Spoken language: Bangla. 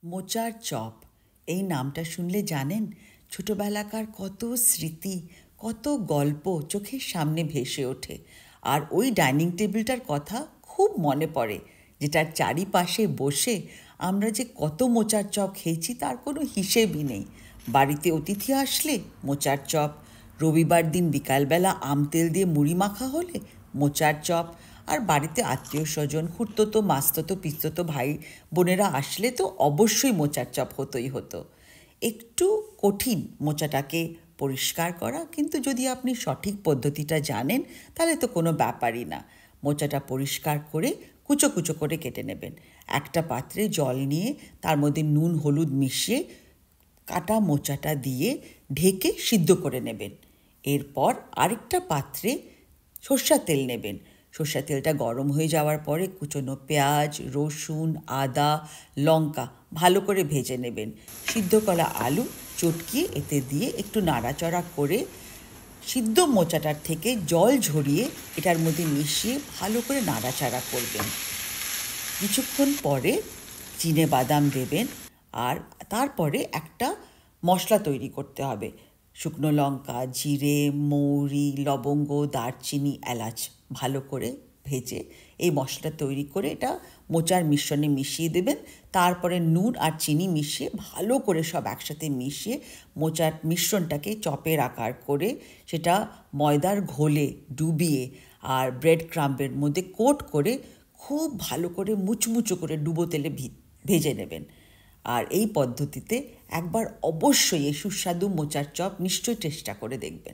মোচার চপ এই নামটা শুনলে জানেন ছোটবেলাকার কত স্মৃতি, কত গল্প চোখের সামনে ভেসে ওঠে। আর ওই ডাইনিং টেবিলটার কথা খুব মনে পড়ে, যেটার চারিপাশে বসে আমরা যে কত মোচার চপ খেয়েছি তার কোনো হিসেবই নেই। বাড়িতে অতিথি আসলে মোচার চপ, রবিবার দিন বিকালবেলা আম তেল দিয়ে মুড়ি মাখা হলে মোচার চপ, আর বাড়িতে আত্মীয় স্বজন খুঁড়তো মাস্ততো পিস্ততো ভাই বোনেরা আসলে তো অবশ্যই মোচার চপ হতোই হতো। একটু কঠিন মোচাটাকে পরিষ্কার করা, কিন্তু যদি আপনি সঠিক পদ্ধতিটা জানেন তাহলে তো কোনো ব্যাপারই না। মোচাটা পরিষ্কার করে কুচো কুচো করে কেটে নেবেন। একটা পাত্রে জল নিয়ে তার মধ্যে নুন হলুদ মিশিয়ে কাটা মোচাটা দিয়ে ঢেকে সিদ্ধ করে নেবেন। এরপর আরেকটা পাত্রে সর্ষের তেল নেবেন। সর্ষের তেলটা গরম হয়ে যাওয়ার পরে কুচনো পেঁয়াজ, রসুন, আদা, লঙ্কা ভালো করে ভেজে নেবেন। সিদ্ধ করা আলু চটকিয়ে এতে দিয়ে একটু নাড়াচাড়া করে সিদ্ধ মোচাটার থেকে জল ঝরিয়ে এটার মধ্যে মিশিয়ে ভালো করে নাড়াচাড়া করবেন। কিছুক্ষণ পরে বাদাম দেবেন, আর তারপরে একটা মশলা তৈরি করতে হবে। শুকনো লঙ্কা, জিরে, মৌরি, লবঙ্গ, দারচিনি, এলাচ ভালো করে ভেজে এই মশলা তৈরি করে এটা মোচার মিশ্রণে মিশিয়ে দেবেন। তারপরে নুন আর চিনি মিশিয়ে ভালো করে সব একসাথে মিশিয়ে মোচার মিশ্রণটাকে চপের আকার করে সেটা ময়দার ঘোলে ডুবিয়ে আর ব্রেড ক্রাম্বের মধ্যে কোট করে খুব ভালো করে মুচমুচো করে ডুবো তেলে ভেজে নেবেন। আর এই পদ্ধতিতে একবার অবশ্যই এই সুস্বাদু মোচার চপ নিশ্চয়ই চেষ্টা করে দেখবেন।